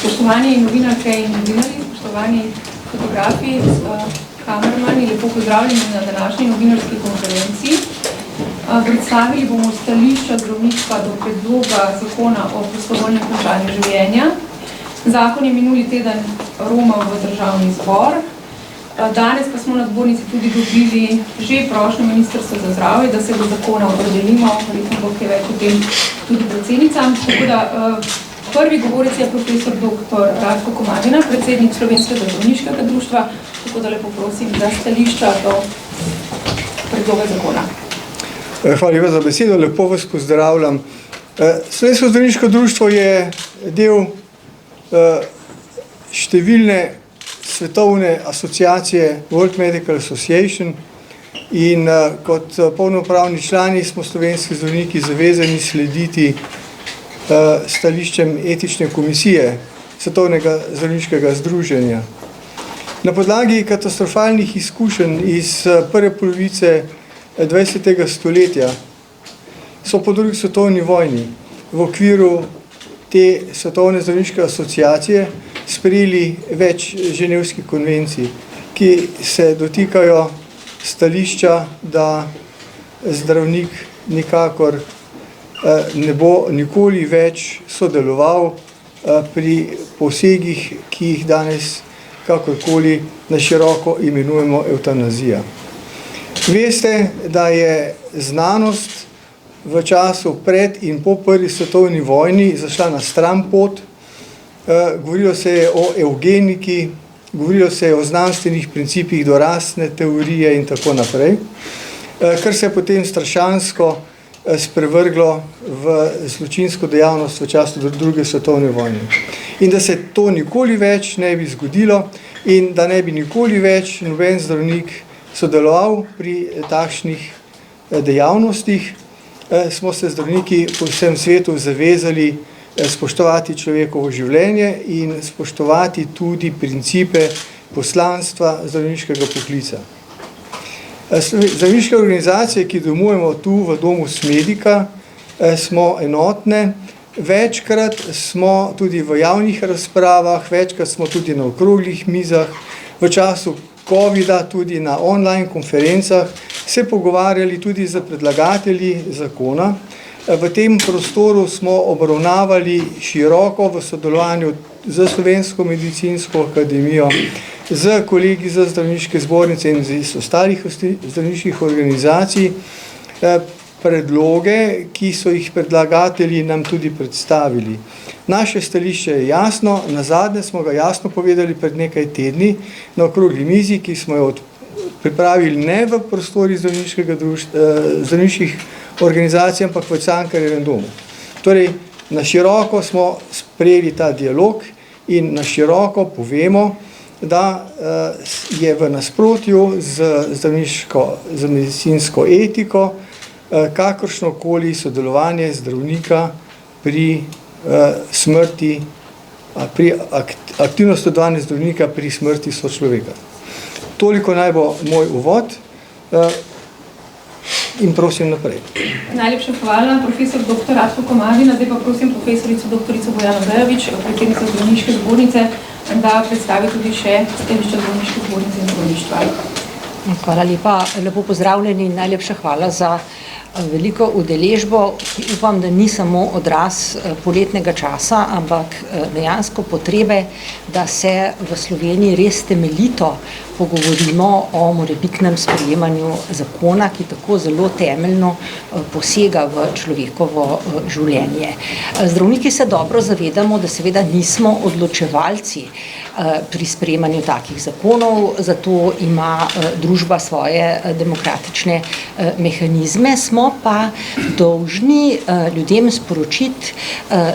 Spoštovani novinarke in novinarji, spoštovani fotografi, kameramani, lepo pozdravljeni na današnji novinarski konferenciji. Predstavili bomo stališča zdravništva do predloga zakona o prostovoljnem končanju življenja. Zakon je minuli teden romal v državni zbor. Danes pa smo na zbornici tudi dobili že prošnjo Ministrstva za zdravje, da se do zakona opredelimo, verjetno bo kaj več o tem tudi predsednica. Tako da prvi govorec je profesor dr. Ratko Komadina, predsednik Slovenskega zdravniškega društva, tako da lepo prosim za stališča do predloga zakona. Hvala lepa za besedo, lepo vas pozdravljam. Slovensko zdravniško društvo je del številne svetovne asociacije World Medical Association in kot polnopravni člani smo slovenski zdravniki zavezani slediti stališčem etične komisije Svetovnega zdravniškega združenja. Na podlagi katastrofalnih izkušenj iz prve polovice 20. stoletja so po drugi svetovni vojni v okviru te Svetovne zdravniške asociacije sprejeli več ženevskih konvencij, ki se dotikajo stališča, da zdravnik nikakor ne bo nikoli več sodeloval pri posegih, ki jih danes kakorkoli na široko imenujemo evtanazija. Veste, da je znanost v času pred in po prvi svetovni vojni zašla na stran pot. Govorilo se je o evgeniki, govorilo se je o znanstvenih principih dorasne teorije in tako naprej, kar se je potem strašansko sprevrglo v zločinsko dejavnost v času druge svetovne vojne. In da se to nikoli več ne bi zgodilo in da ne bi nikoli več noben zdravnik sodeloval pri takšnih dejavnostih, smo se zdravniki po vsem svetu zavezali spoštovati človekovo življenje in spoštovati tudi principe poslanstva zdravniškega poklica. Zdravniške organizacije, ki domujemo tu v domu Smedika, smo enotne. Večkrat smo tudi v javnih razpravah, večkrat smo tudi na okroglih mizah, v času covida tudi na online konferencah se pogovarjali tudi z predlagatelji zakona. V tem prostoru smo obravnavali široko v sodelovanju z Slovensko medicinsko akademijo, z kolegi z zdravniške zbornice in iz ostalih zdravniških organizacij predloge, ki so jih predlagatelji nam tudi predstavili. Naše stališče je jasno, nazadnje smo ga jasno povedali pred nekaj tedni na okrogli mizi, ki smo jo pripravili ne v prostori zdravniških organizacij, ampak v Cankarjevem domu. Torej, na široko smo sprejeli ta dialog in na široko povemo, da je v nasprotju z medicinsko etiko kakršnokoli sodelovanje zdravnika pri smrti, pri aktivno sodelovanje zdravnika pri smrti sočloveka. Toliko naj bo moj uvod in prosim naprej. Najlepša hvala, profesor dr. Ratko Komadina. Zdaj pa prosim profesorico dr. Bojano Bejović, predsednico zdravniške zbornice, da predstavi tudi še stališča zdravniške zbornice in zdravništva. Hvala lepa, lepo pozdravljeni in najlepša hvala za veliko udeležbo, ki upam, da ni samo odraz poletnega časa, ampak dejansko potrebe, da se v Sloveniji res temeljito pogovorimo o morebitnem sprejemanju zakona, ki tako zelo temeljno posega v človekovo življenje. Zdravniki se dobro zavedamo, da seveda nismo odločevalci pri sprejemanju takih zakonov, zato ima družba svoje demokratične mehanizme, smo pa dolžni ljudem sporočiti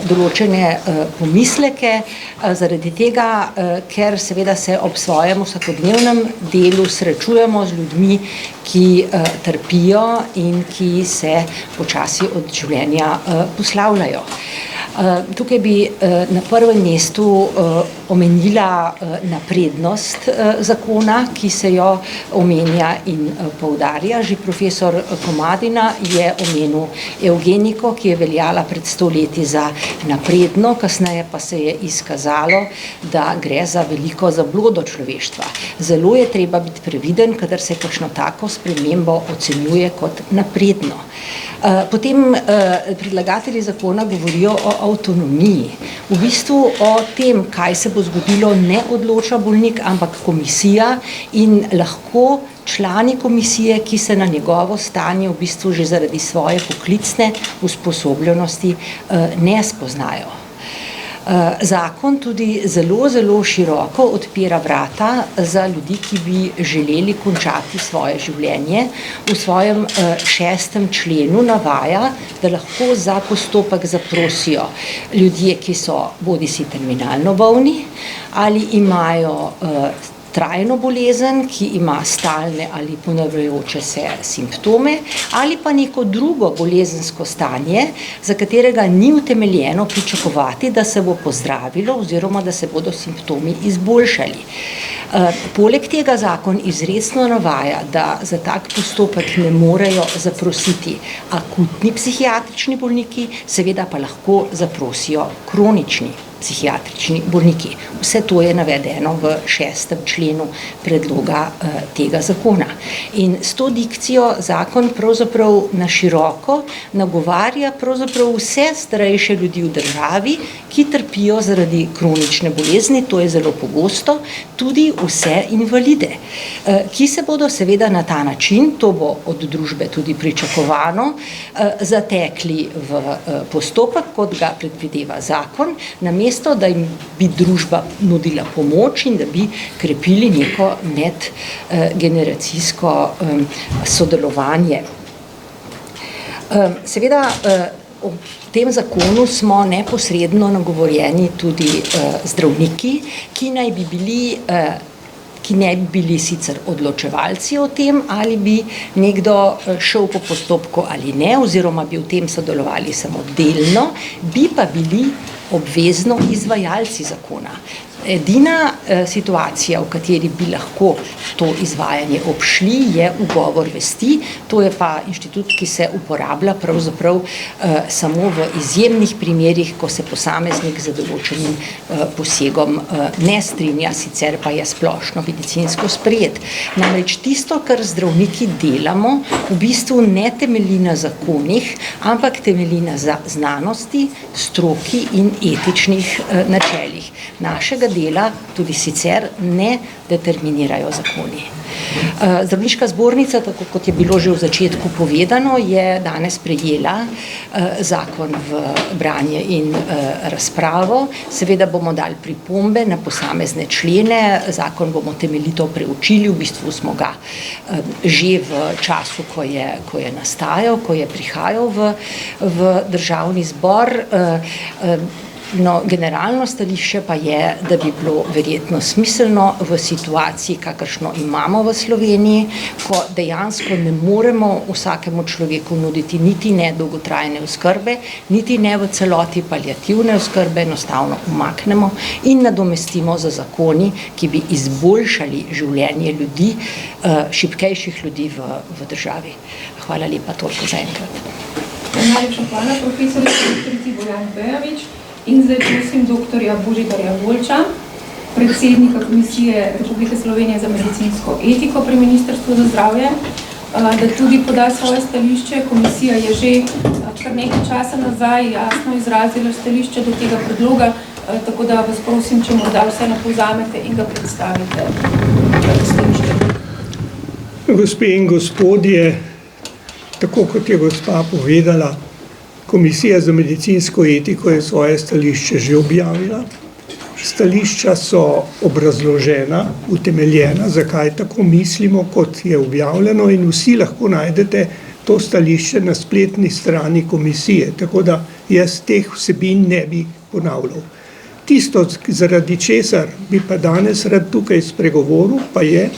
določene pomisleke, zaradi tega, ker seveda se ob svojem vsakodnevnem delu srečujemo z ljudmi, ki trpijo in ki se počasi od življenja poslavljajo. Tukaj bi na prvem mestu omenila naprednost zakona, ki se jo omenja in poudarja. Že profesor Komadina je omenil evgeniko, ki je veljala pred 100 leti za napredno, kasneje pa se je izkazalo, da gre za veliko zablodo človeštva. Zelo je treba biti previden, kadar se kakšno tako spremembo ocenjuje kot napredno. Potem predlagatelji zakona govorijo o avtonomiji. V bistvu o tem, kaj se bo zgodilo, ne odloča bolnik, ampak komisija, in lahko člani komisije, ki se na njegovo stanje v bistvu že zaradi svoje poklicne usposobljenosti ne spoznajo. Zakon tudi zelo, zelo široko odpira vrata za ljudi, ki bi želeli končati svoje življenje. V svojem 6. členu navaja, da lahko za postopek zaprosijo ljudje, ki so bodisi terminalno bolni ali imajo trajno bolezen, ki ima stalne ali ponavljajoče se simptome, ali pa neko drugo bolezensko stanje, za katerega ni utemeljeno pričakovati, da se bo pozdravilo oziroma da se bodo simptomi izboljšali. Poleg tega zakon izrecno navaja, da za tak postopek ne morejo zaprositi akutni psihiatrični bolniki, seveda pa lahko zaprosijo kronični psihiatrični bolniki. Vse to je navedeno v 6. členu predloga tega zakona. In s to dikcijo zakon pravzaprav na široko nagovarja pravzaprav vse starejše ljudi v državi, ki trpijo zaradi kronične bolezni, to je zelo pogosto, tudi vse invalide, ki se bodo seveda na ta način, to bo od družbe tudi pričakovano, zatekli v postopek, kot ga predvideva zakon, namesto da jim bi družba nudila pomoč in da bi krepili neko medgeneracijsko sodelovanje. Seveda v tem zakonu smo neposredno nagovorjeni tudi zdravniki, ki ne bi bili sicer odločevalci o tem, ali bi nekdo šel po postopku ali ne, oziroma bi v tem sodelovali samo delno, bi pa bili obvezno izvajalci zakona. Edina situacija, v kateri bi lahko to izvajanje obšli, je ugovor vesti. To je pa inštitut, ki se uporablja pravzaprav samo v izjemnih primerih, ko se posameznik z določenim posegom ne strinja, sicer pa je splošno medicinsko sprejet. Namreč tisto, kar zdravniki delamo, v bistvu ne temelji na zakonih, ampak temelji na znanosti, stroki in etičnih načelih. Našega dela tudi sicer ne determinirajo zakoni. Zdravniška zbornica, tako kot je bilo že v začetku povedano, je danes prejela zakon v branje in razpravo. Seveda bomo dali pripombe na posamezne člene, zakon bomo temeljito preučili, v bistvu smo ga že v času, ko je nastajal, ko je prihajal v državni zbor. No, generalno stališče pa je, da bi bilo verjetno smiselno v situaciji, kakršno imamo v Sloveniji, ko dejansko ne moremo vsakemu človeku nuditi niti ne dolgotrajne oskrbe, niti ne v celoti paliativne oskrbe, enostavno umaknemo in nadomestimo z zakoni, ki bi izboljšali življenje ljudi, šibkejših ljudi v državi. Hvala lepa, toliko za enkrat. Najlepša hvala, profesor Bojan Bejović. In zdaj prosim doktorja Božidarja Golča, predsednika Komisije Republike Slovenije za medicinsko etiko pri Ministrstvu za zdravje, da tudi poda svoje stališče. Komisija je že kar nekaj časa nazaj jasno izrazila stališče do tega predloga, tako da vas prosim, če morda vse napovzamete in ga predstavite stališče. Gospe in gospodje, tako kot je gospa povedala, Komisija za medicinsko etiko je svoje stališče že objavila. Stališča so obrazložena, utemeljena, zakaj tako mislimo, kot je objavljeno, in vsi lahko najdete to stališče na spletni strani komisije, tako da jaz teh vsebin ne bi ponavljal. Tisto, zaradi česar bi pa danes rad tukaj spregovoril, pa je,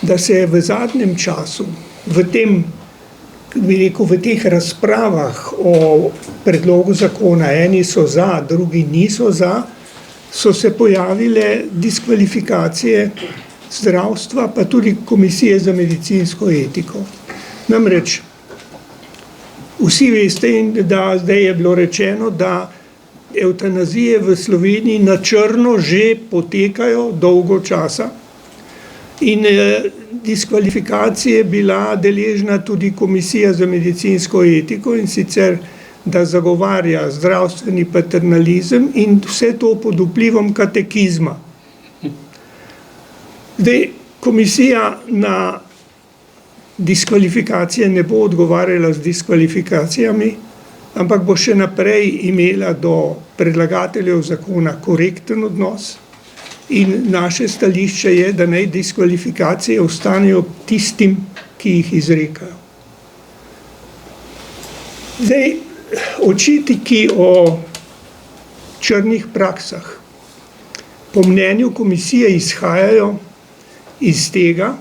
da se je v zadnjem času v tem bi rekel, v teh razpravah o predlogu zakona, eni so za, drugi niso za, so se pojavile diskvalifikacije zdravstva, pa tudi Komisije za medicinsko etiko. Namreč, vsi veste, da zdaj je bilo rečeno, da evtanazije v Sloveniji na črno že potekajo dolgo časa in diskvalifikacije je bila deležna tudi Komisija za medicinsko etiko, in sicer da zagovarja zdravstveni paternalizem in vse to pod vplivom katekizma. Zdaj, komisija na diskvalifikacije ne bo odgovarjala z diskvalifikacijami, ampak bo še naprej imela do predlagateljev zakona korekten odnos, in naše stališče je, da naj diskvalifikacije ostanejo tistim, ki jih izrekajo. Zdaj, očitki o črnih praksah po mnenju komisije izhajajo iz tega,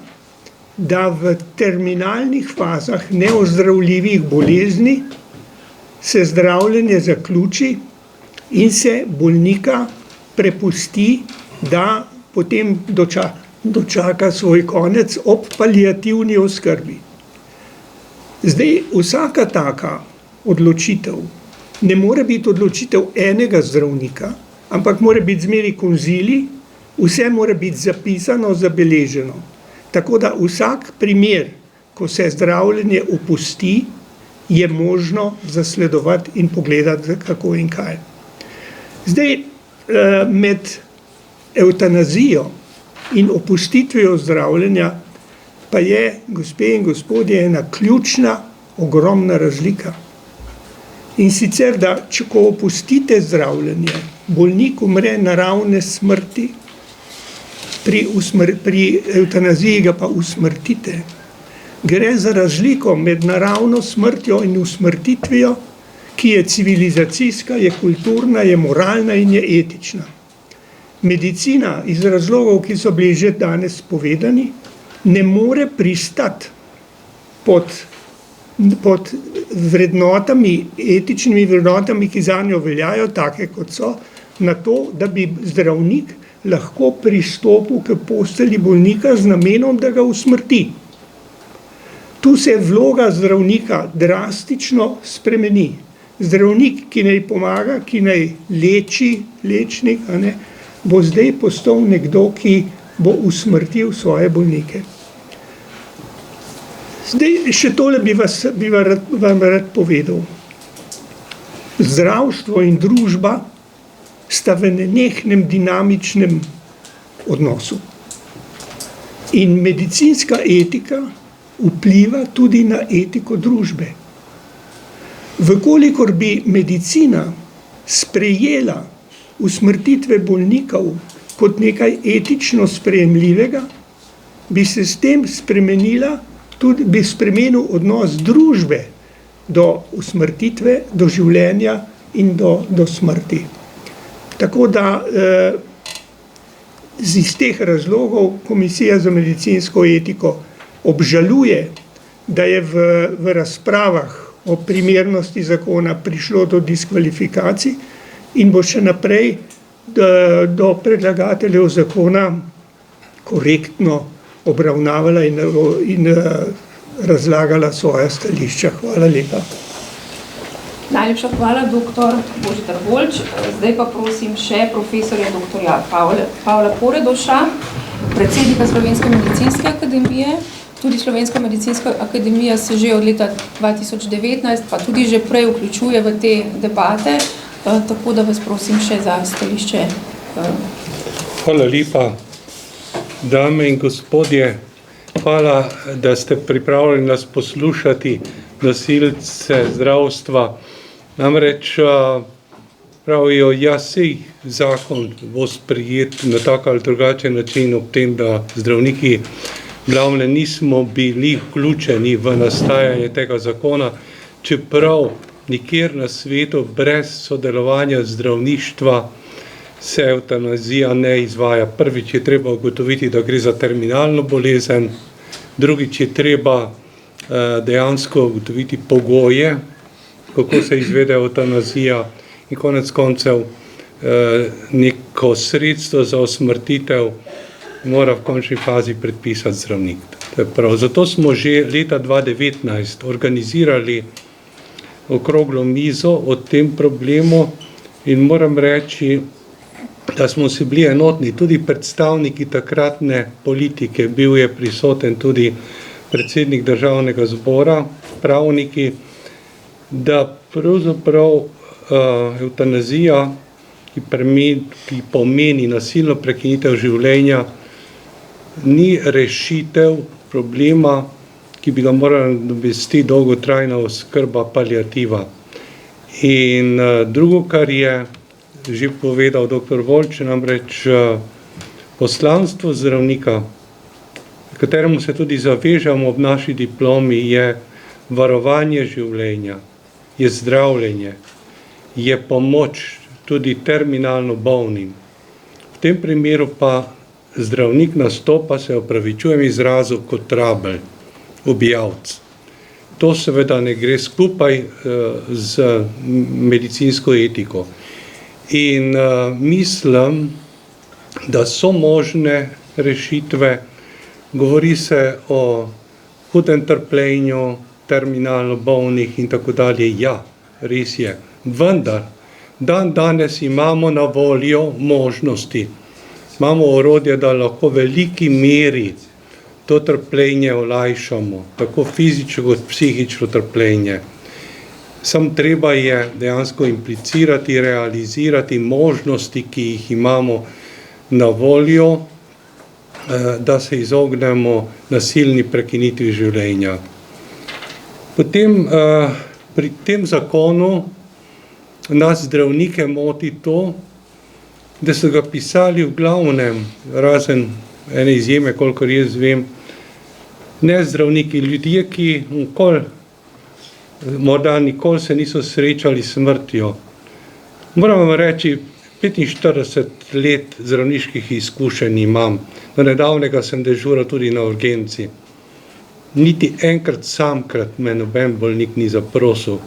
da v terminalnih fazah neozdravljivih bolezni se zdravljenje zaključi in se bolnika prepusti, da potem dočaka svoj konec ob paliativni oskrbi. Zdaj, vsaka taka odločitev ne more biti odločitev enega zdravnika, ampak mora biti zmeraj konzilij, vse mora biti zapisano, zabeleženo. Tako da vsak primer, ko se zdravljenje opusti, je možno zasledovati in pogledati, kako in kaj. Zdaj, med evtanazijo in opustitvijo zdravljenja pa je, gospe in gospodje, ena ključna, ogromna razlika. In sicer, da ko opustite zdravljenje, bolnik umre naravne smrti, pri evtanaziji ga pa usmrtite. Gre za razliko med naravno smrtjo in usmrtitvijo, ki je civilizacijska, je kulturna, je moralna in je etična. Medicina iz razlogov, ki so bili že danes povedani, ne more pristati pod vrednotami, etičnimi vrednotami, ki zanjo veljajo, take kot so, na to, da bi zdravnik lahko pristopil k postelji bolnika z namenom, da ga usmrti. Tu se vloga zdravnika drastično spremeni. Zdravnik, ki naj pomaga, ki naj leči, lečnik, bo zdaj postal nekdo, ki bo usmrtil svoje bolnike. Zdaj, še tole bi vam rad povedal. Zdravstvo in družba sta v nenehnem dinamičnem odnosu. In medicinska etika vpliva tudi na etiko družbe. Vkolikor bi medicina sprejela usmrtitve bolnikov kot nekaj etično sprejemljivega, bi se s tem bi spremenil odnos družbe do usmrtitve, do življenja in do smrti. Tako da iz teh razlogov Komisija za medicinsko etiko obžaluje, da je v razpravah o primernosti zakona prišlo do diskvalifikacij in bo še naprej do predlagateljev zakona korektno obravnavala in razlagala svoja stališča. Hvala lepa. Najlepša hvala, dr. Božidar Voljč. Zdaj pa prosim še profesorja dr. Pavla Poredoša, predsednika Slovenske medicinske akademije. Tudi Slovenska medicinska akademija se že od leta 2019, pa tudi že prej vključuje v te debate, tako da vas prosim še za stališče. Hvala lepa. Dame in gospodje, hvala, da ste pripravljeni nas poslušati, nosilce zdravstva. Namreč pravijo, sej zakon bo sprejet na tak ali drugačen način, ob tem, da zdravniki glavne nismo bili vključeni v nastajanje tega zakona, čeprav nikjer na svetu brez sodelovanja zdravništva se evtanazija ne izvaja. Prvič je treba ugotoviti, da gre za terminalno bolezen, drugič je treba dejansko ugotoviti pogoje, kako se izvede eutanazija in konec koncev neko sredstvo za usmrtitev mora v končni fazi predpisati zdravnik. To je prav. Zato smo že leta 2019 organizirali okroglo mizo o tem problemu in moram reči, da smo si bili enotni, tudi predstavniki takratne politike, bil je prisoten tudi predsednik Državnega zbora, pravniki, da pravzaprav eutanazija, ki pomeni nasilno prekinitev življenja, ni rešitev problema, ki bi ga morala nadomestiti dolgotrajna oskrba, paliativa. In drugo, kar je že povedal dr. Voljč, namreč poslanstvo zdravnika, kateremu se tudi zavežamo ob naši diplomi, je varovanje življenja, je zdravljenje, je pomoč tudi terminalno bolnim. V tem primeru pa zdravnik nastopa, se opravičujem izrazu, kot rabelj, ubijalec. To seveda ne gre skupaj z medicinsko etiko. In mislim, da so možne rešitve, govori se o hudem trpljenju, terminalno bolnih in tako dalje. Ja, res je. Vendar, danes imamo na voljo možnosti, imamo orodje, da lahko v veliki meri to trpljenje olajšamo, tako fizično kot psihično trpljenje. Samo treba je dejansko implicirati, realizirati možnosti, ki jih imamo na voljo, da se izognemo nasilni prekinitvi življenja. Potem pri tem zakonu nas zdravnike moti to, da so ga pisali v glavnem, razen ene izjeme, kolikor jaz vem, ne zdravniki, ljudje, ki morda nikoli se niso srečali s smrtjo. Moram vam reči, 45 let zdravniških izkušenj imam. Do nedavnega sem dežural tudi na urgenci. Niti enkrat samkrat me noben bolnik ni zaprosil,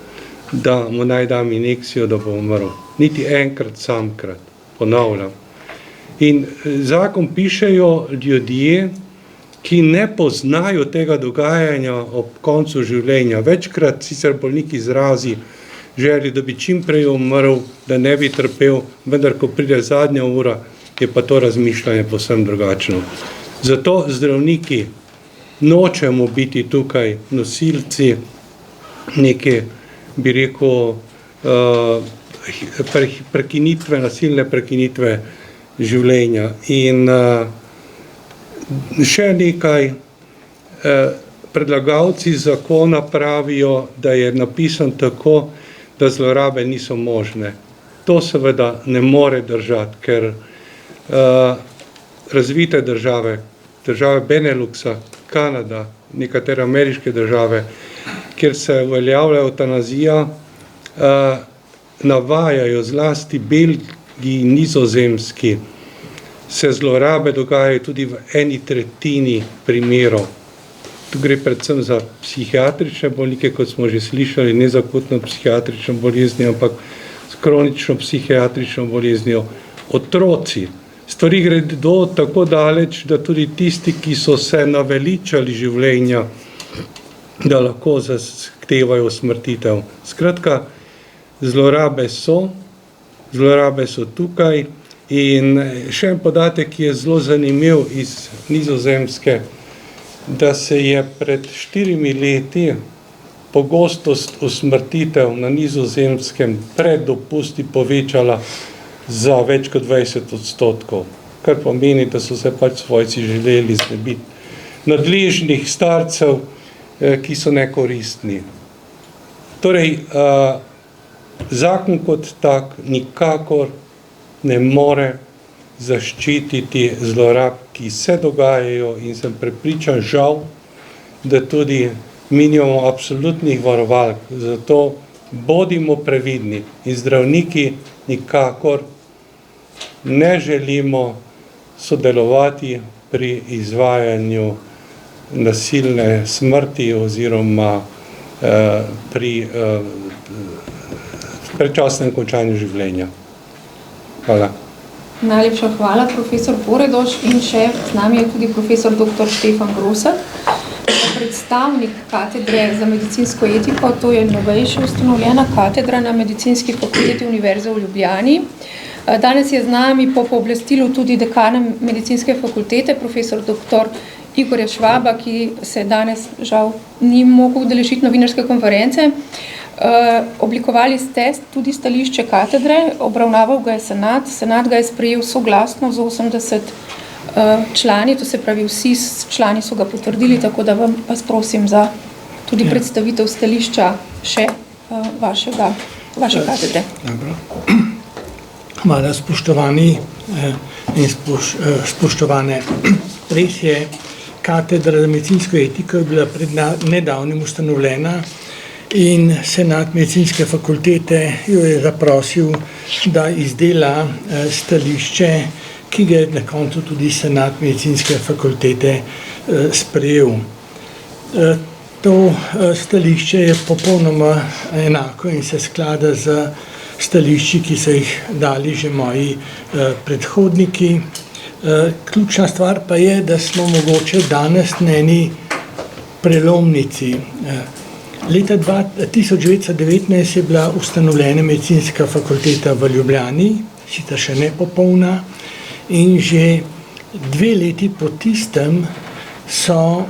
da mu naj dam injekcijo, da bo umrl. Niti enkrat samkrat, ponavljam. In zakon pišejo ljudje, ki ne poznajo tega dogajanja ob koncu življenja. Večkrat sicer bolnik izrazi željo, da bi čim prej umrl, da ne bi trpel, vendar ko pride zadnja ura, je pa to razmišljanje povsem drugačno. Zato zdravniki nočemo biti tukaj nosilci neke, bi rekel, prekinitve, nasilne prekinitve življenja. In še nekaj, predlagalci zakona pravijo, da je napisan tako, da zlorabe niso možne. To seveda ne more držati, ker razvite države, države Beneluxa, Kanada, nekatere ameriške države, kjer se uveljavlja eutanazija, navajajo zlasti Belgiji, Nizozemski, se zlorabe dogajajo tudi v 1/3 primerov. Tu gre predvsem za psihiatrične bolnike, kot smo že slišali, ne za akutno psihiatrično boleznijo, ampak s kronično psihiatrično boleznijo. Otroci. Stvari gredo tako daleč, da tudi tisti, ki so se naveličali življenja, da lahko zahtevajo usmrtitev. Skratka, zlorabe so tukaj. In še en podatek, ki je zelo zanimiv iz Nizozemske, da se je pred 4 leti pogostost usmrtitev na Nizozemskem pred dopusti povečala za več kot 20%, kar pomeni, da so se pač svojci želeli znebiti nadležnih starcev, ki so nekoristni. Torej, zakon kot tak nikakor ne more zaščititi zlorab, ki se dogajajo, in sem prepričan, žal, da tudi mi nimamo absolutnih varovalk. Zato bodimo previdni in zdravniki nikakor ne želimo sodelovati pri izvajanju nasilne smrti oziroma pri predčasnem končanju življenja. Hvala. Najlepša hvala, profesor Poredoš, in še z nami je tudi profesor dr. Štefan Grosek, predstavnik katedre za medicinsko etiko, to je novejše ustanovljena katedra na Medicinski fakulteti Univerze v Ljubljani. Danes je z nami po pooblastilu tudi dekana medicinske fakultete, profesor dr. Igorja Švaba, ki se danes žal ni mogel udeležiti novinarske konference. Oblikovali ste tudi stališče katedre, obravnaval ga je senat. Senat ga je sprejel soglasno z 80 člani, to se pravi vsi člani so ga potrdili, tako da vas prosim za tudi predstavitev stališča še vaše katedre. Dobro. Hvala, spoštovani in spoštovane. Res je, katedra za medicinsko etiko je bila pred nedavnim ustanovljena in senat medicinske fakultete jo je zaprosil, da izdela stališče, ki ga je na koncu tudi senat medicinske fakultete sprejel. To stališče je popolnoma enako in se sklada z stališči, ki so jih dali že moji predhodniki. Ključna stvar pa je, da smo mogoče danes na eni prelomnici. Leta 1919 je bila ustanovljena medicinska fakulteta v Ljubljani, sicer še nepopolna, in že 2 leti po tistem so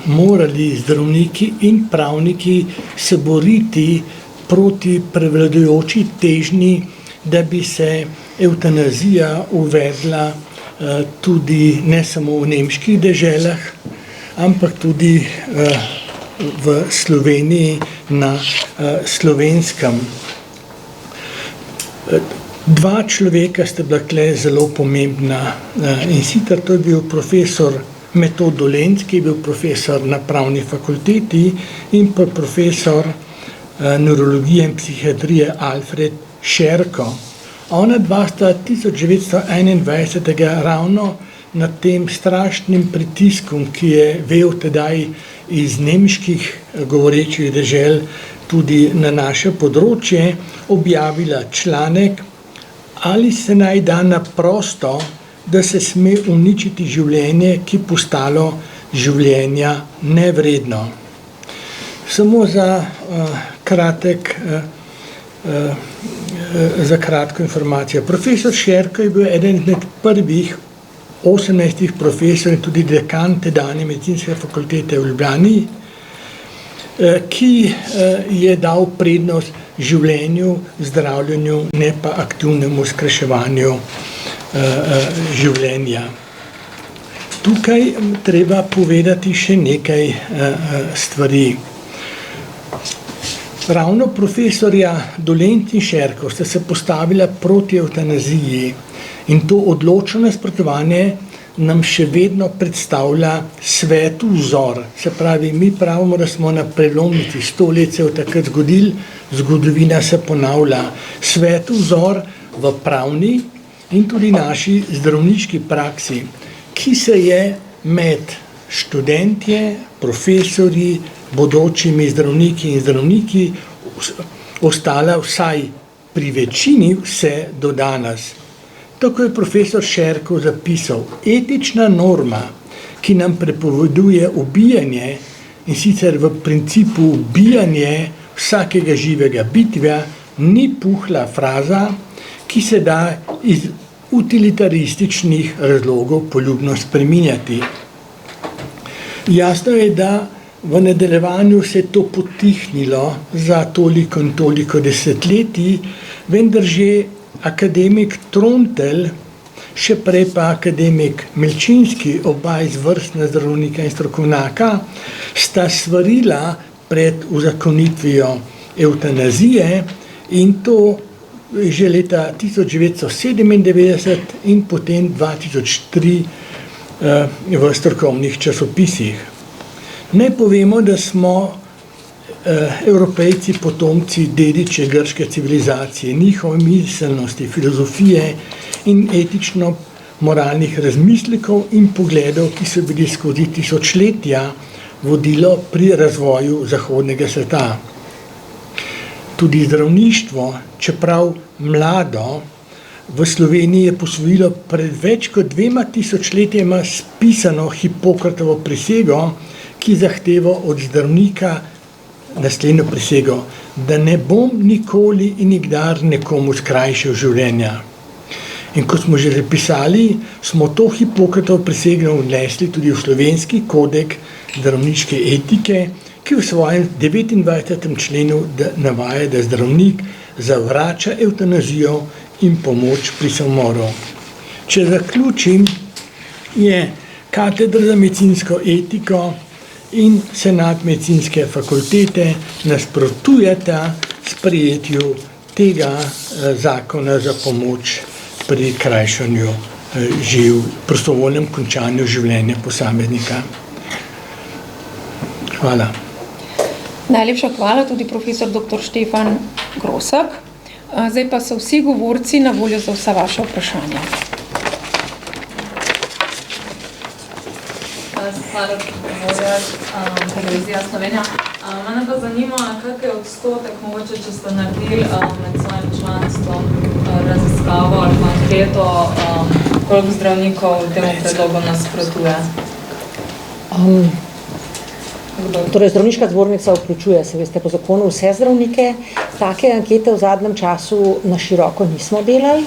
morali zdravniki in pravniki se boriti proti prevladujoči težnji, da bi se evtanazija uvedla tudi ne samo v nemških deželah, ampak tudi v Sloveniji na Slovenskem. 2 človeka sta bila tukaj zelo pomembna, in sicer to je bil profesor Metod Dolenc, ki je bil profesor na pravni fakulteti, in pa profesor neurologije in psihiatrije Alfred Šerko. Ona 2 sta 1921 ravno nad tem strašnim pritiskom, ki je vel tedaj iz nemških govorečih dežel tudi na naše področje, objavila članek, ali se naj da na prosto, da se sme uničiti življenje, ki postalo življenja nevredno. Samo za kratko informacijo. Profesor Šerko je bil eden izmed prvih 18 profesorjev in tudi dekan tedanje medicinske fakultete v Ljubljani, ki je dal prednost življenju, zdravljenju, ne pa aktivnemu skrajševanju življenja. Tukaj treba povedati še nekaj stvari. Ravno profesorja Dolenc in Šerko sta se postavila proti evtanaziji in to odločno nasprotovanje nam še vedno predstavlja sveti vzor. Se pravi, mi pravimo, da smo na prelomnici, 100 let se je takrat zgodilo, zgodovina se ponavlja. Sveti vzor v pravni in tudi naši zdravniški praksi, ki se je med študentje, profesorji, bodočimi zdravniki in zdravniki ostala vsaj pri večini vse do danes. Tako je profesor Šerko zapisal, etična norma, ki nam prepoveduje ubijanje, in sicer v principu ubijanje vsakega živega bitja, ni puhla fraza, ki se da iz utilitarističnih razlogov poljubno spreminjati. Jasno je, da v nadaljevanju se je to potihnilo za toliko in toliko desetletij, vendar že akademik Trontelj, še prej pa akademik Milčinski, oba izvrstna zdravnika in strokovnjaka, sta svarila pred uzakonitvijo evtanazije, in to že leta 1997 in potem 2003 v strokovnih časopisih. Naj povemo, da smo Evropejci potomci dediče grške civilizacije, njihove miselnosti, filozofije in etično moralnih razmislekov in pogledov, ki so bili skozi tisočletja vodilo pri razvoju zahodnega sveta. Tudi zdravništvo, čeprav mlado, v Sloveniji je posvojilo pred več kot 2 tisočletjema spisano Hipokratovo prisego, ki zahteva od zdravnika naslednjo prisego, da ne bom nikoli in nikdar nekomu skrajšal življenja. In kot smo že zapisali, smo to Hipokratovo prisego vnesli tudi v slovenski kodeks zdravniške etike, ki v svojem 29. členu navaja, da zdravnik zavrača evtanazijo in pomoč pri samomoru. Če zaključim, je katedra za medicinsko etiko in senat medicinske fakultete nasprotujeta sprejetju tega zakona za pomoč pri krajšanju prostovoljnem končanju življenja posameznika. Hvala. Najlepša hvala tudi profesor dr. Štefan Grosak. Zdaj pa so vsi govorci na voljo za vsa vaša vprašanja. Hvala, Televizija Slovenija. Mene pa zanima, kak je odstotek, mogoče, če ste naredili med svojim članstvom raziskavo ali anketo, koliko zdravnikov temu predlogu nasprotuje? Torej, zdravniška zbornica vključuje, se veste, po zakonu vse zdravnike. Take ankete v zadnjem času na široko nismo delali.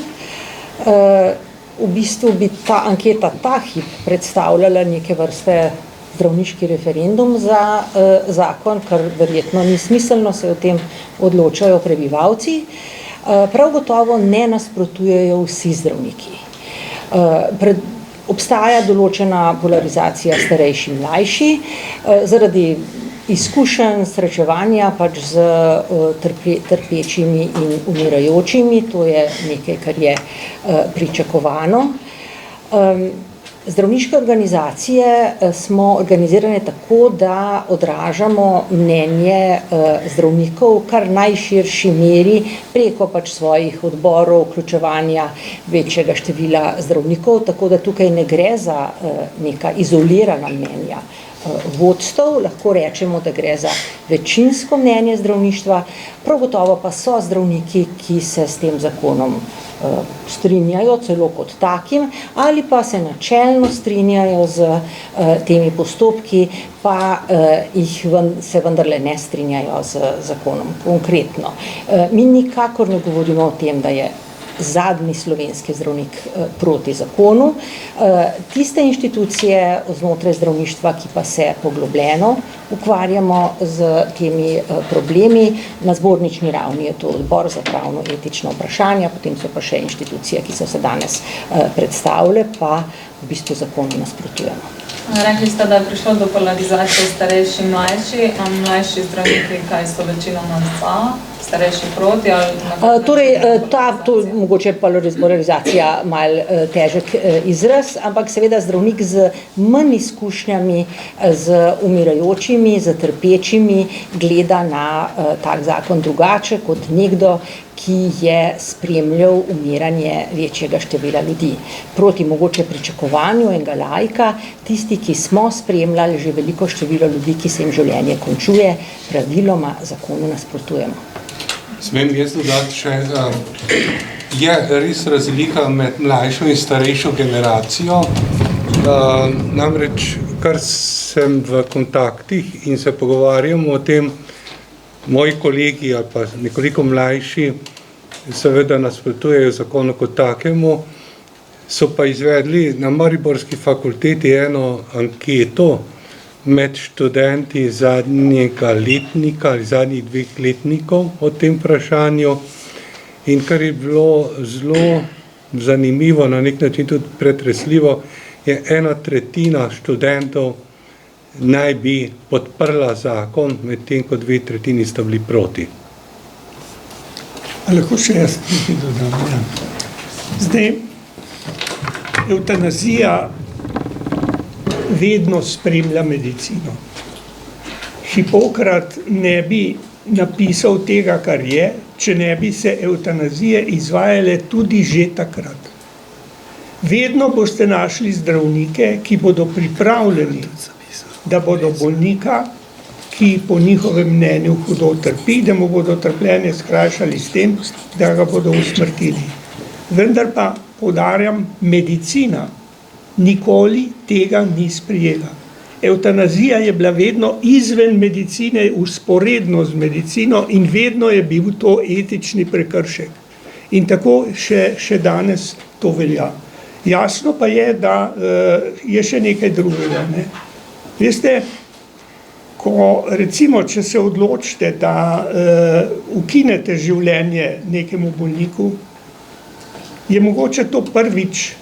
V bistvu bi ta anketa ta hip predstavljala neke vrste zdravniški referendum za zakon, kar verjetno ni smiselno, se o tem odločajo prebivalci. Prav gotovo ne nasprotujejo vsi zdravniki. Obstaja določena polarizacija starejši in mlajši, zaradi izkušenj, srečevanja pač z trpečimi in umirajočimi, to je nekaj, kar je pričakovano. Zdravniške organizacije smo organizirane tako, da odražamo mnenje zdravnikov v kar najširši meri preko pač svojih odborov, vključevanja večjega števila zdravnikov, tako da tukaj ne gre za neka izolirana mnenja vodstev, lahko rečemo, da gre za večinsko mnenje zdravništva, prav gotovo pa so zdravniki, ki se s tem zakonom strinjajo celo kot takim, ali pa se načelno strinjajo z temi postopki, pa se vendarle ne strinjajo z zakonom konkretno. Mi nikakor ne govorimo o tem, da je zadnji slovenski zdravnik proti zakonu. Tiste inštitucije znotraj zdravništva, ki pa se poglobljeno ukvarjamo z temi problemi, na zbornični ravni je to odbor za pravno-etična vprašanja, potem so pa še inštitucije, ki so se danes predstavile, pa v bistvu zakonu nasprotujemo. Rekli ste, da je prišlo do polarizacije starejši in mlajši, a mlajši zdravniki, kaj so večinoma za, starejši proti? Torej, to mogoče polarizacija malo težek izraz, ampak seveda zdravnik z manj izkušnjami, z umirajočimi, z trpečimi, gleda na tak zakon drugače kot nekdo, ki je spremljal umiranje večjega števila ljudi. Proti mogoče pričakovanju enega laika, tisti, ki smo spremljali že veliko število ljudi, ki se jim življenje končuje, praviloma zakonu nasprotujemo. Smem jaz dodati še, je res razlika med mlajšo in starejšo generacijo, namreč kar sem v kontaktih in se pogovarjamo o tem, moji kolegi ali pa nekoliko mlajši seveda nasprotujejo zakonu kot takemu, so pa izvedli na Mariborski fakulteti eno anketo med študenti zadnjega letnika ali zadnjih 2 letnikov o tem vprašanju, in kar je bilo zelo zanimivo, na nek način tudi pretresljivo, je 1/3 študentov naj bi podprla zakon, medtem ko 2/3 sta bili proti. Lahko še jaz nekaj dodam, ja. Zdaj, evtanazija vedno spremlja medicino. Hipokrat ne bi napisal tega, kar je, če ne bi se evtanazije izvajale tudi že takrat. Vedno boste našli zdravnike, ki bodo pripravljeni, da bodo bolnika, ki po njihovem mnenju hudo trpi, da mu bodo trpljenje skrajšali s tem, da ga bodo usmrtili. Vendar pa, poudarjam, medicina nikoli tega ni sprejela. Evtanazija je bila vedno izven medicine, vzporedno z medicino in vedno je bil to etični prekršek. In tako še danes to velja. Jasno pa je, da je še nekaj drugega. Ne? Veste, ko recimo, če se odločite, da ukinete življenje nekemu bolniku, je mogoče to prvič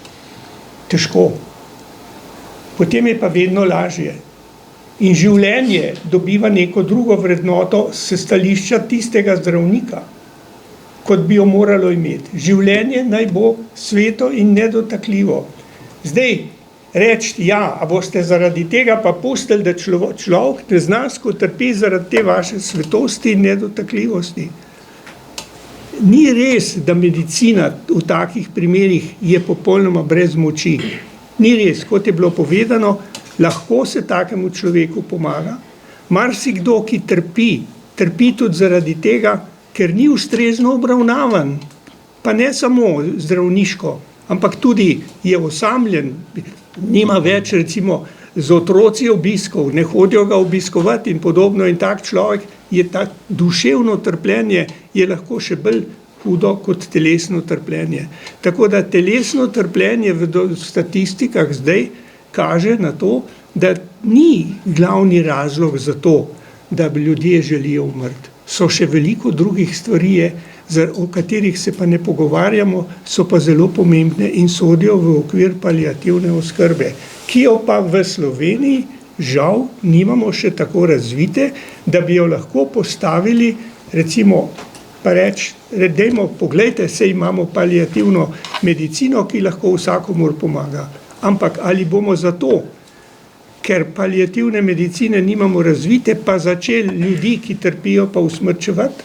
težko. Potem je pa vedno lažje. In življenje dobiva neko drugo vrednoto s stališča tistega zdravnika, kot bi jo moralo imeti. Življenje naj bo sveto in nedotakljivo. Zdaj, reči, ja, a boste zaradi tega pa pustili, da človek neznansko trpi zaradi te vaše svetosti in nedotakljivosti. Ni res, da medicina v takih primerih je popolnoma brez moči. Ni res, kot je bilo povedano, lahko se takemu človeku pomaga. Marsikdo, ki trpi tudi zaradi tega, ker ni ustrezno obravnavan, pa ne samo zdravniško, ampak tudi je osamljen, nima več recimo z otroci obiskov, ne hodijo ga obiskovati in podobno, in tak človek je tak duševno trpljenje je lahko še bolj hudo kot telesno trpljenje. Tako da telesno trpljenje v statistikah zdaj kaže na to, da ni glavni razlog za to, da ljudje želijo umrti. So še veliko drugih stvari, o katerih se pa ne pogovarjamo, so pa zelo pomembne in sodijo v okvir paliativne oskrbe, ki jo pa v Sloveniji žal nimamo še tako razvite, da bi jo lahko postavili, recimo, pa reči, dajmo, poglejte, saj imamo paliativno medicino, ki lahko vsakomur pomaga. Ampak ali bomo zato, ker paliativne medicine nimamo razvite, pa začeli ljudi, ki trpijo, pa usmrčevati?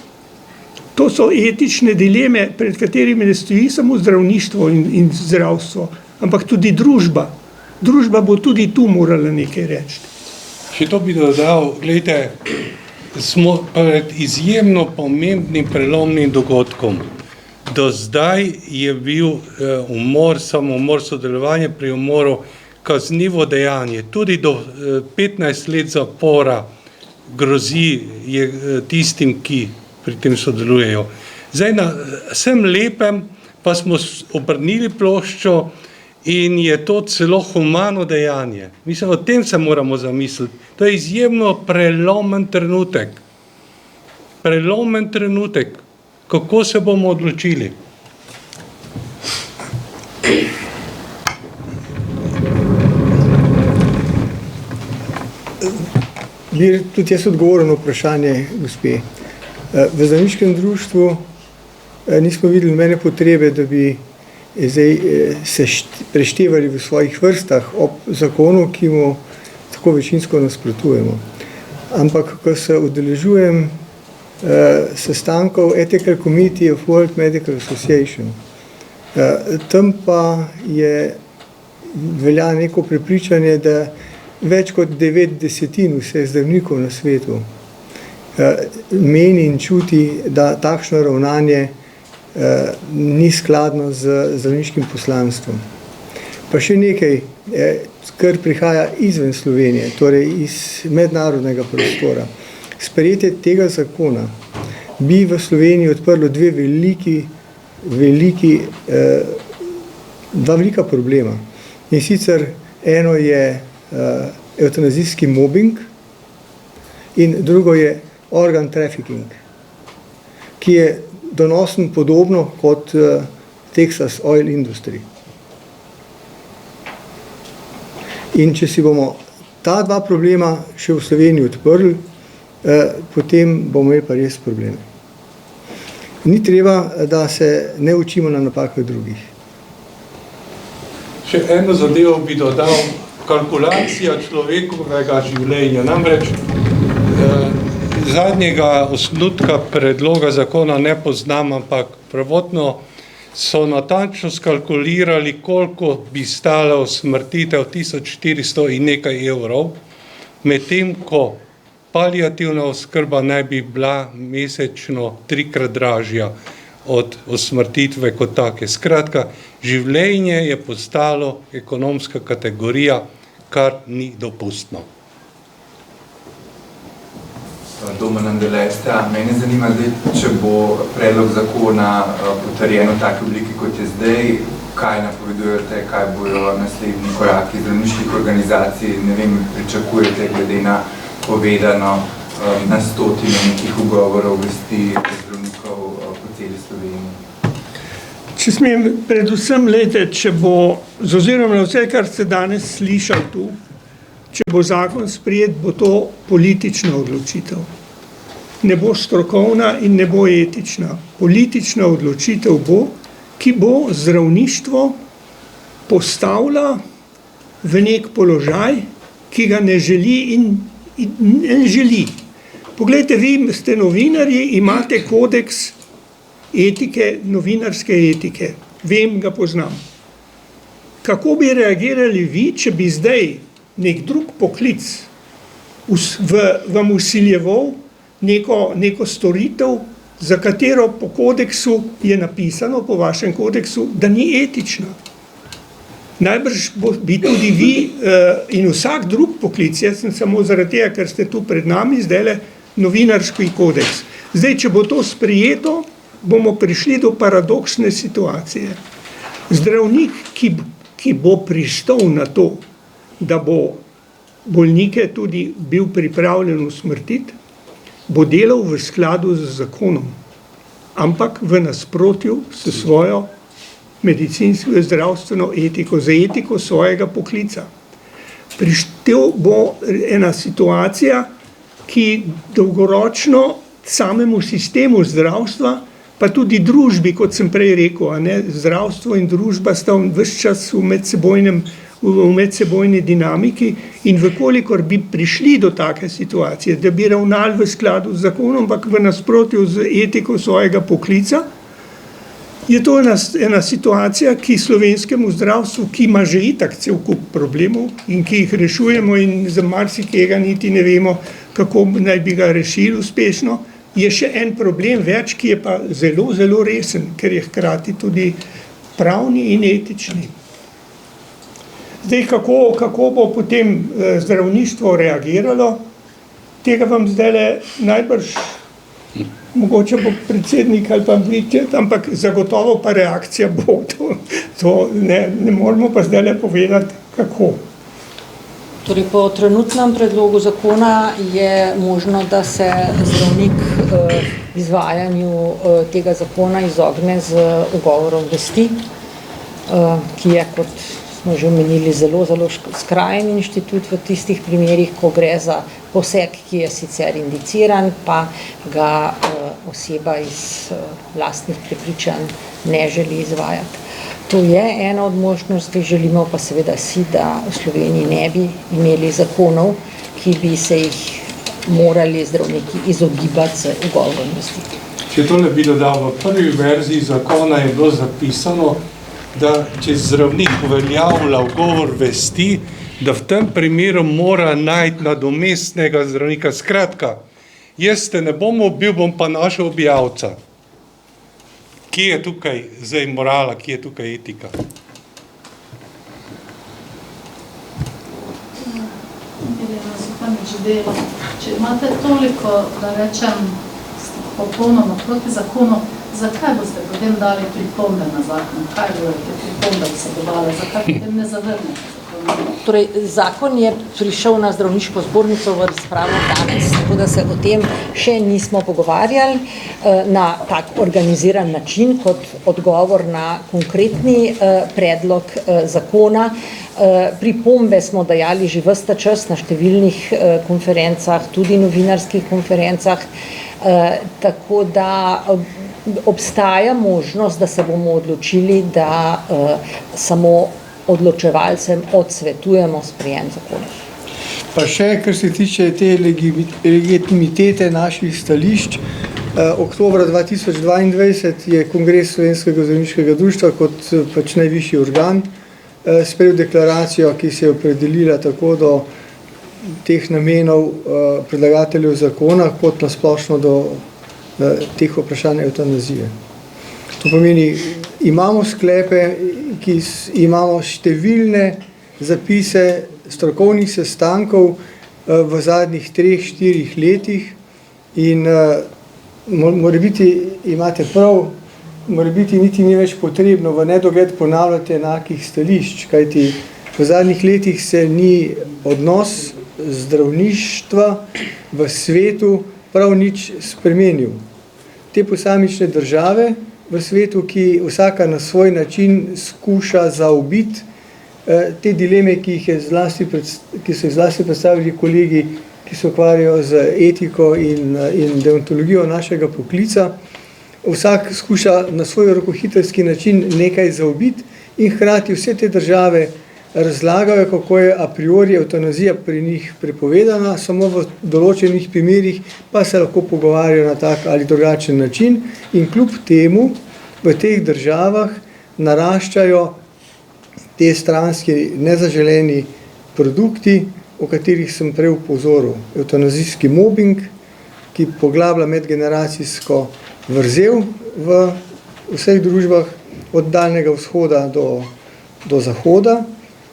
To so etične dileme, pred katerimi ne stoji samo zdravništvo in zdravstvo, ampak tudi družba. Družba bo tudi tu morala nekaj reči. Še to bi dodal, gledajte, smo pred izjemno pomembnim prelomnim dogodkom. Do zdaj je bil umor, samomor, sodelovanje pri umoru kaznivo dejanje. Tudi do 15 let zapora grozi tistim, ki pri tem sodelujejo. Zdaj na vsem lepem pa smo obrnili ploščo in je to celo humano dejanje. Mislim, o tem se moramo zamisliti. To je izjemno prelomen trenutek. Prelomen trenutek. Kako se bomo odločili? Bi tudi jaz odgovoril na vprašanje gospe. V zdravniškem društvu nismo videli nobene potrebe, da bi zdaj se preštevali v svojih vrstah ob zakonu, ki mu tako večinsko nasprotujemo. Ampak, ko se udeležujem sestankov Ethical Committee of World Medical Association, tam pa velja neko prepričanje, da več kot 90% vseh zdravnikov na svetu meni in čuti, da takšno ravnanje ni skladno z zdravniškim poslanstvom. Pa še nekaj, kar prihaja izven Slovenije, torej iz mednarodnega prostora. Sprejetje tega zakona bi v Sloveniji odprlo dva velika problema. In sicer eno je evtanazijski mobbing in drugo je organ trafficking, ki je donosen podobno kot Texas Oil Industry. In če si bomo ta dva problema še v Sloveniji odprli, potem bomo imeli pa res probleme. Ni treba, da se ne učimo na napakah drugih. Še eno zadevo bi dodal, kalkulacija človekovega življenja. Namreč zadnjega osnutka predloga zakona ne poznam, ampak prvotno so natančno skalkulirali, koliko bi stala usmrtitev 1400 in nekaj evrov, medtem ko paliativna oskrba naj bi bila mesečno 3-krat dražja od usmrtitve kot take. Skratka, življenje je postalo ekonomska kategorija, kar ni dopustno. Domen Andelesta, mene zanima zdaj, če bo predlog zakona potrjen v taki obliki, kot je zdaj, kaj napovedujete, kaj bojo naslednji koraki zdravniških organizacij, ne vem, pričakujete glede na povedano na stotine nekih ugovorov vesti zdravnikov po celi Sloveniji. Če smem, predvsem lejte, če bo, z ozirom na vse, kar ste danes slišali tu, če bo zakon sprejet, bo to politična odločitev. Ne bo strokovna in ne bo etična. Politična odločitev bo, ki bo zdravništvo postavila v nek položaj, ki ga ne želi in ne želi. Poglejte, vi ste novinarji, imate kodeks etike, novinarske etike. Vem, ga poznam. Kako bi reagirali vi, če bi zdaj nek drug poklic vam usiljeval neko storitev, za katero po kodeksu je napisano, po vašem kodeksu, da ni etična. Najbrž bi tudi vi in vsak drug poklic, jaz sem samo zaradi tega, ker ste tu pred nami, zdajle novinarski kodeks. Zdaj, če bo to sprejeto, bomo prišli do paradoksne situacije. Zdravnik, ki bo pristal na to, da bo bolnike tudi bil pripravljen usmrtiti, bo delal v skladu z zakonom, ampak v nasprotju s svojo medicinsko zdravstveno etiko, za etiko svojega poklica. Prištel bo ena situacija, ki dolgoročno samemu sistemu zdravstva, pa tudi družbi, kot sem prej rekel, zdravstvo in družba sta ves čas v medsebojni dinamiki in vkolikor bi prišli do take situacije, da bi ravnali v skladu z zakonom, ampak v nasprotju z etiko svojega poklica, je to ena situacija, ki slovenskemu zdravstvu, ki ima že itak cel kup problemov in ki jih rešujemo in za marsikega niti ne vemo, kako naj bi ga rešili uspešno, je še en problem več, ki je pa zelo, zelo resen, ker je hkrati tudi pravni in etični. Zdaj, kako bo potem zdravništvo reagiralo, tega vam zdajle najbrž, mogoče bo predsednik ali pa vidite, ampak zagotovo pa reakcija bo. To ne moramo pa zdajle povedati, kako. Torej, po trenutnem predlogu zakona je možno, da se zdravnik izvajanju tega zakona izogne z ugovorom vesti, ki je, kot smo že omenili, zelo, zelo skrajen inštitut v tistih primerih, ko gre za poseg, ki je sicer indiciran, pa ga oseba iz lastnih prepričanj ne želi izvajati. To je ena od možnosti, želimo pa seveda si, da v Sloveniji ne bi imeli zakonov, ki bi se jih morali zdravniki izogibati z ugovorom vesti. Če to ne bi dodal, v prvi verziji zakona je bilo zapisano, da če zdravnik uveljavlja ugovor vesti, da v tem primeru mora najti nadomestnega zdravnika. Skratka, jaz te ne bom ubil, bom pa našel objavca. Kje je tukaj zdaj morala, kje je tukaj etika? Če imate toliko, da rečem, popolnoma proti zakonu, zakaj boste potem dali pripombe na zakon? Kaj boste pripombe vsebovali? Zakaj potem ne zavrnete? Torej, zakon je prišel na zdravniško zbornico v razpravo danes, tako da se o tem še nismo pogovarjali na tak organiziran način kot odgovor na konkretni predlog zakona. Pripombe smo dajali že ves ta čas na številnih konferencah, tudi novinarskih konferencah, tako da obstaja možnost, da se bomo odločili, da samo odločevalcem odsvetujemo sprejem zakona. Pa še, kar se tiče te legitimitete naših stališč, Oktobra 2022 je Kongres Slovenskega zdravniškega društva kot pač najvišji organ sprejel deklaracijo, ki se je opredelila tako do teh namenov predlagateljev zakona, kot nasplošno do teh vprašanj evtanazije. To pomeni, imamo sklepe, imamo številne zapise strokovnih sestankov v zadnjih 3-4 letih in morebiti imate prav, morebiti niti ni več potrebno v nedogled ponavljati enakih stališč, kajti v zadnjih letih se ni odnos zdravništva v svetu prav nič spremenil. Te posamične države v svetu, ki vsaka na svoj način skuša zaobiti te dileme, ki so zlasti predstavili kolegi, ki se ukvarjajo z etiko in deontologijo našega poklica. Vsak skuša na svoj rokohitrski način nekaj zaobiti in hkrati vse te države razlagajo, kako je a priori evtanazija pri njih prepovedana, samo v določenih primerih pa se lahko pogovarjajo na tak ali drugačen način in kljub temu v teh državah naraščajo te stranski nezaželeni produkti, o katerih sem prej upozoril. Evtanazijski mobbing, ki poglablja medgeneracijsko vrzel v vseh družbah od daljnega vzhoda do zahoda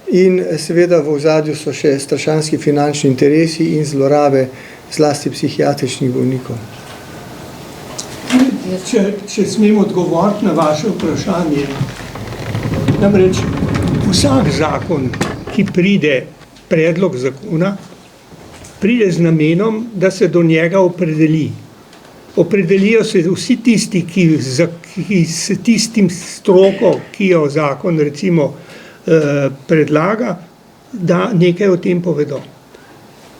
in seveda v ozadju so še strašanski finančni interesi in zlorabe zlasti psihiatričnih bolnikov. Če smem odgovoriti na vaše vprašanje. Namreč vsak zakon, ki pride, predlog zakona, pride z namenom, da se do njega opredeli. Opredelijo se vsi tisti, ki s tistim stroko, ki jo zakon recimo predlaga, da nekaj o tem povedo.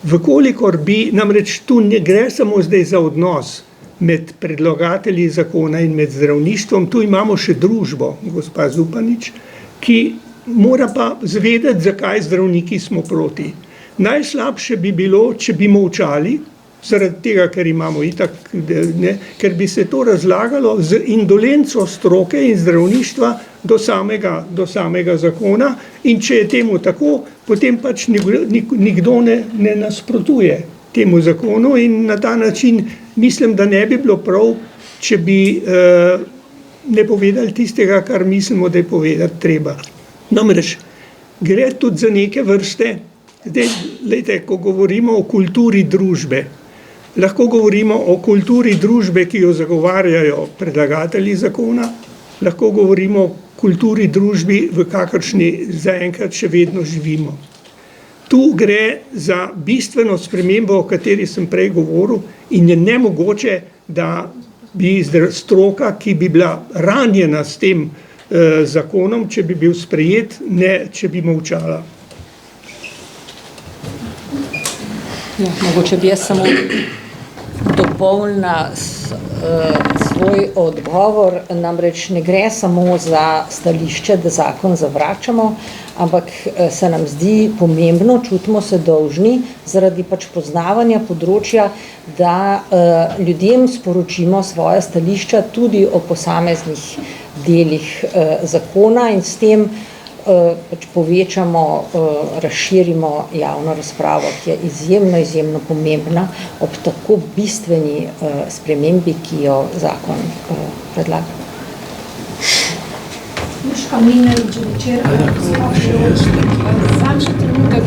Vkolikor bi, namreč tu ne gre samo zdaj za odnos med predlagatelji zakona in med zdravništvom, tu imamo še družbo, gospa Zupanič, ki mora pa zvedeti, zakaj zdravniki smo proti. Najslabše bi bilo, če bi molčali, zaradi tega, ker imamo itak, ker bi se to razlagalo z indolenco stroke in zdravništva do samega zakona in če je temu tako, potem pač nikdo ne nasprotuje temu zakonu in na ta način mislim, da ne bi bilo prav, če bi ne povedali tistega, kar mislimo, da je povedati treba. Namreč gre tudi za neke vrste, zdaj, ko govorimo o kulturi družbe, lahko govorimo o kulturi družbe, ki jo zagovarjajo predlagatelji zakona, lahko govorimo o kulturi družbi, v kakršni zaenkrat še vedno živimo. Tu gre za bistveno spremembo, o kateri sem prej govoril, in je nemogoče, da bi stroka, ki bi bila ranjena s tem zakonom, če bi bil sprejet, ne če bi molčala. Ja, mogoče bi jaz samo dopolnila svoj odgovor, namreč ne gre samo za stališče, da zakon zavračamo, ampak se nam zdi pomembno, čutimo se dolžni zaradi pač poznavanja področja, da ljudem sporočimo svoje stališča tudi o posameznih delih zakona in s tem pač povečamo, razširimo javno razpravo, ki je izjemno pomembna ob tako bistveni spremembi, ki jo zakon predlaga. Miška Mlinarič, večer. Sam še trenutek,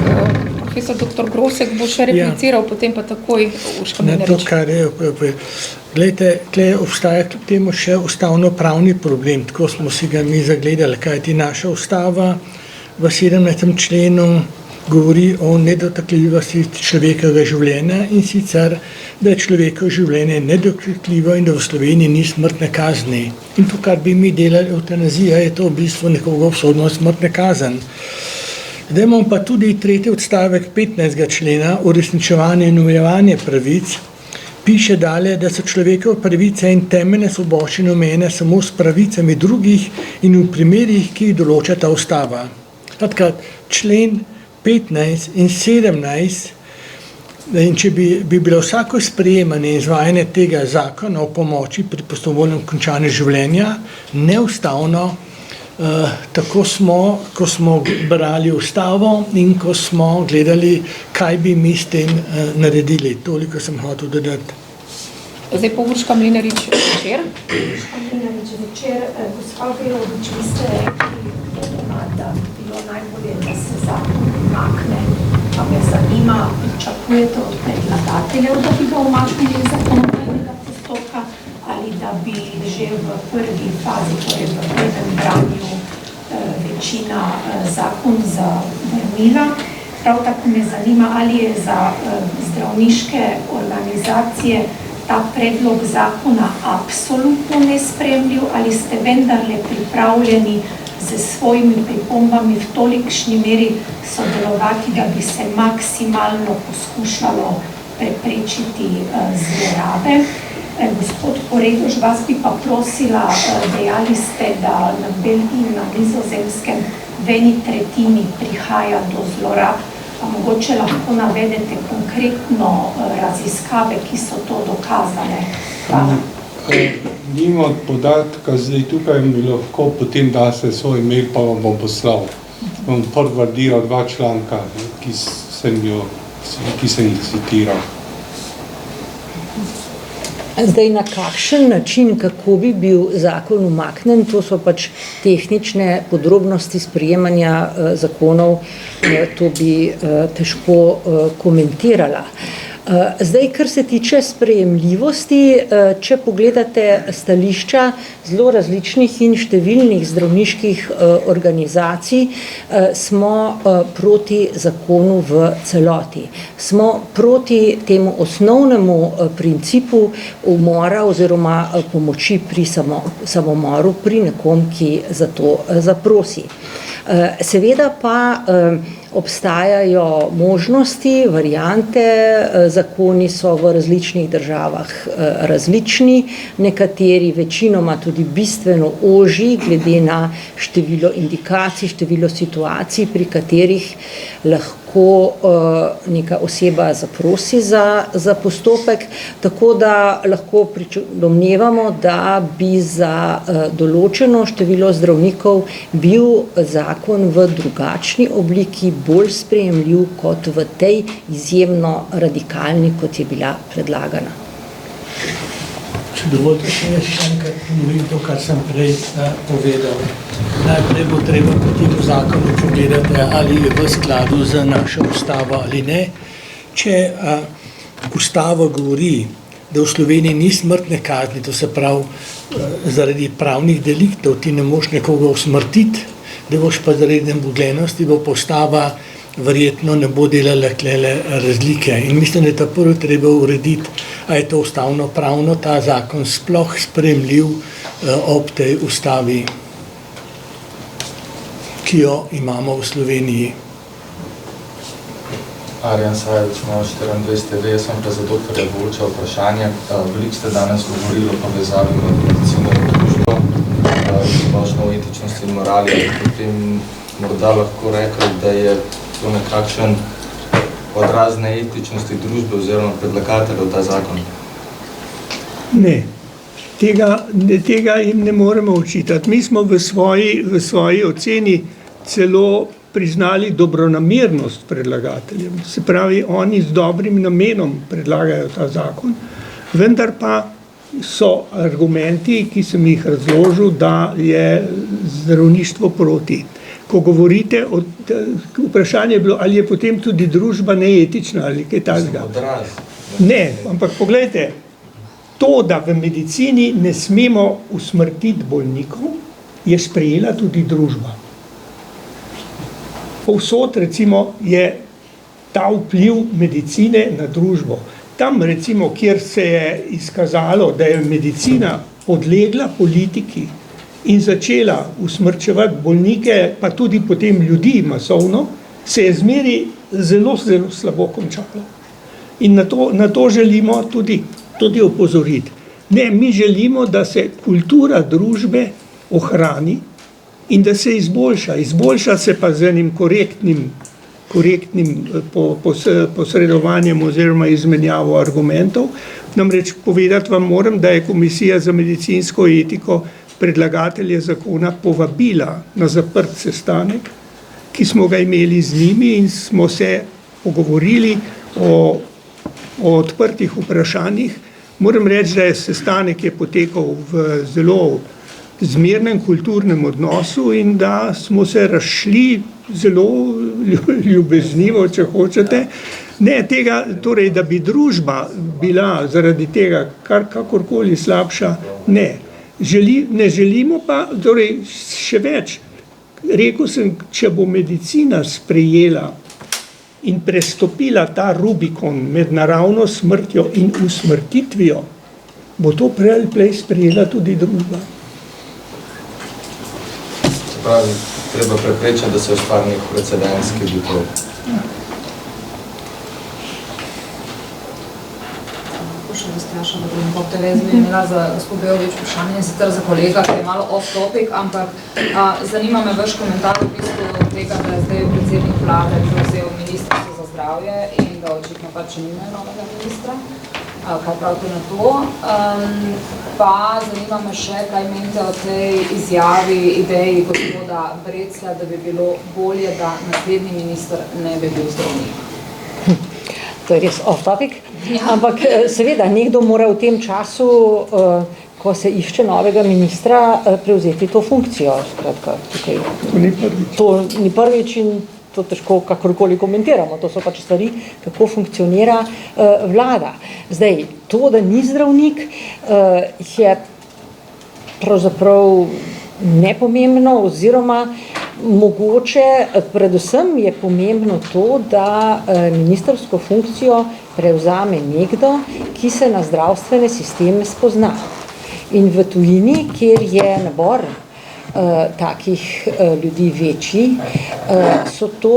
profesor dr. Grosek bo še repliciral, potem pa takoj Miška Mlinarič. To, kar je, glejte, tle obstaja kljub temu še ustavno-pravni problem, tako smo si ga mi zagledali, kajti naša ustava v 17. členu govori o nedotakljivosti človekovega življenja in sicer, da je človekovo življenje nedotakljivo in da v Sloveniji ni smrtne kazni. In to, kar bi mi delali evtanazija, je to v bistvu nekoga obsodno smrtne kazen. Zdaj imamo pa tudi tretji odstavek 15. člena, uresničevanje in omejevanje pravic. Piše dalje, da so človekove pravice in temeljne svoboščine omejene samo s pravicami drugih in v primerih, ki jih določa ta ustava. Skratka, člen 15 in 17 In če bi bilo vsako sprejemanje in izvajanje tega zakona o pomoči pri prostovoljnem končanju življenja neustavno, tako smo, ko smo brali ustavo in ko smo gledali, kaj bi mi s tem naredili. Toliko sem hotel dodati. Zdaj pa Urška Mlinarič večer. Urška Mlinarič večer. Gospa Belovič, vi ste rekli, da bi bilo najbolje, da se zakon umakne. Pa me zanima, pričakujete od predlagateljev, da bi ga umaknili iz zakonodajnega postopka ali da bi že v prvi fazi, torej v prvem branju, večina zakon zavrnila. Prav tako me zanima, ali je za zdravniške organizacije ta predlog zakona absolutno nesprejemljiv, ali ste vendarle pripravljeni z svojimi pripombami v tolikšni meri sodelovati, da bi se maksimalno poskušalo preprečiti zlorabe. Gospod Poredoš, vas bi pa prosila, dejali ste, da na Belgiji in na Nizozemskem v eni tretjini prihaja do zlorab. Pa mogoče lahko navedete konkretno raziskave, ki so to dokazale. Hvala. Nima podatka, zdaj tukaj mi lahko potem date svoj mail, pa vam bom poslal. Vam potvrdiral 2 članka, ki sem jih citiral. Zdaj, na kakšen način, kako bi bil zakon umaknen, to so pač tehnične podrobnosti sprejemanja zakonov, to bi težko komentirala. Zdaj, kar se tiče sprejemljivosti, če pogledate stališča zelo različnih in številnih zdravniških organizacij, smo proti zakonu v celoti. Smo proti temu osnovnemu principu umora oziroma pomoči pri samomoru pri nekom, ki za to zaprosi. Seveda pa obstajajo možnosti, variante, zakoni so v različnih državah različni, nekateri večinoma tudi bistveno ožji, glede na število indikacij, število situacij, pri katerih lahko neka oseba zaprosi za postopek, tako da lahko domnevamo, da bi za določeno število zdravnikov bil zakon v drugačni obliki bolj sprejemljiv kot v tej izjemno radikalni, kot je bila predlagana. Če dovolite, še enkrat ponovim to, kar sem prej povedal. Najprej bo treba po tem zakonu pogledati, ali je v skladu z našo ustavo ali ne. Če ustava govori, da v Sloveniji ni smrtne kazni, to se pravi, zaradi pravnih deliktov ti ne moš nekoga usmrtiti, da boš pa zaradi nemogljenosti, bo postava verjetno ne bo delala tlele razlike. In mislim, da je ta prvo treba urediti, a je to ustavno pravno, ta zakon sploh sprejemljiv ob tej ustavi, ki jo imamo v Sloveniji. Arjan Sajovič, Nova 24 TV, jaz sem pa za doktorja Volča vprašanje. Veliko ste danes govorili o povezavi med medicino in družbo, splošno o etičnosti in morali. Potem morda lahko rekli, da je to nekakšen odraz neetičnosti družbe oziroma predlagateljev ta zakon? Ne, tega jim ne moremo očitati. Mi smo v svoji oceni celo priznali dobronamernost predlagateljem. Se pravi, oni z dobrim namenom predlagajo ta zakon, vendar pa so argumenti, ki sem jih razložil, da je zdravništvo proti. Ko govorite, vprašanje je bilo, ali je potem tudi družba neetična ali kaj takega. Ne, ampak poglejte, to, da v medicini ne smemo usmrtiti bolnikov, je sprejela tudi družba. Povsod recimo je ta vpliv medicine na družbo. Tam recimo, kjer se je izkazalo, da je medicina podlegla politiki in začela usmrčevati bolnike, pa tudi potem ljudi masovno, se je zmeri zelo, zelo slabo končalo. In na to želimo tudi opozoriti. Ne, mi želimo, da se kultura družbe ohrani in da se izboljša. Izboljša se pa z enim korektnim korektnim posredovanjem oziroma izmenjavo argumentov. Namreč povedati vam moram, da je Komisija za medicinsko etiko predlagatelje zakona povabila na zaprt sestanek, ki smo ga imeli z njimi in smo se pogovorili o odprtih vprašanjih. Moram reči, da je sestanek potekal v zelo zmernem kulturnem odnosu in da smo se razšli zelo ljubeznivo, če hočete. Ne tega, torej, da bi družba bila zaradi tega kakorkoli slabša, ne. Ne želimo pa, torej še več. Rekel sem, če bo medicina sprejela in prestopila ta Rubikon med naravno smrtjo in usmrtitvijo, bo to prej ali prej sprejela tudi družba. Se pravi, treba preprečiti, da se ustvari nek precedens, ki bi to. Da bom po televiziji imela za gospod Bejović vprašanje, sicer za kolega, ki je malo off topic, ampak zanima me vaš komentar v bistvu tega, da je zdaj predsednik vlade prevzel ministrstvo za zdravje in da očitno pač nima novega ministra. Kaj pravite na to? Pa zanima me še, kaj menite o tej izjavi, ideji gospoda Breclja, da bi bilo bolje, da naslednji minister ne bi bil zdravnik. To je res off topic, ampak seveda nekdo mora v tem času, ko se išče novega ministra, prevzeti to funkcijo. Skratka, tukaj, to ni prvič in to težko kakorkoli komentiramo, to so pač stvari, kako funkcionira vlada. Zdaj, to, da ni zdravnik, je pravzaprav nepomembno oziroma mogoče, predvsem je pomembno to, da ministrsko funkcijo prevzame nekdo, ki se na zdravstvene sisteme spozna. In v tujini, kjer je nabor takih ljudi večji, so to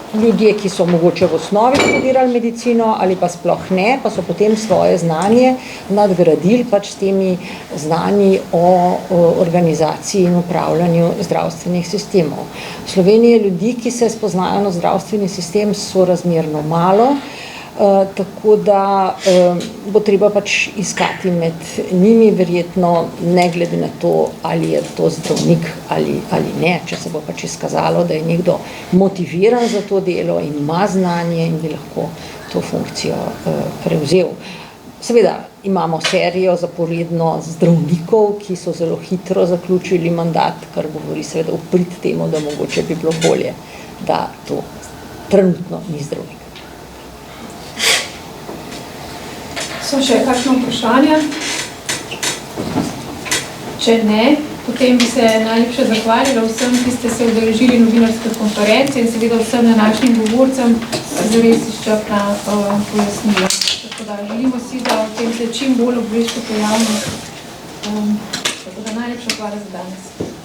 ljudje, ki so mogoče v osnovi študirali medicino ali pa sploh ne, pa so potem svoje znanje nadgradili pač s temi znanji o organizaciji in upravljanju zdravstvenih sistemov. V Sloveniji ljudi, ki se spoznajo na zdravstveni sistem, so razmerno malo, tako da bo treba pač iskati med njimi, verjetno ne glede na to, ali je to zdravnik ali ne, če se bo pač izkazalo, da je nekdo motiviran za to delo in ima znanje in bi lahko to funkcijo prevzel. Seveda imamo serijo zaporedno zdravnikov, ki so zelo hitro zaključili mandat, kar govori seveda v prid temu, da mogoče bi bilo bolje, da to trenutno ni zdravnik. So še kakšno vprašanje? Če ne, potem bi se najlepše zahvalila vsem, ki ste se udeležili novinarske konference in seveda vsem današnjim govorcem za res izčrpna pojasnila. Tako da želimo si, da o tem se čim bolj obveščate javnost. Tako da najlepša hvala za danes.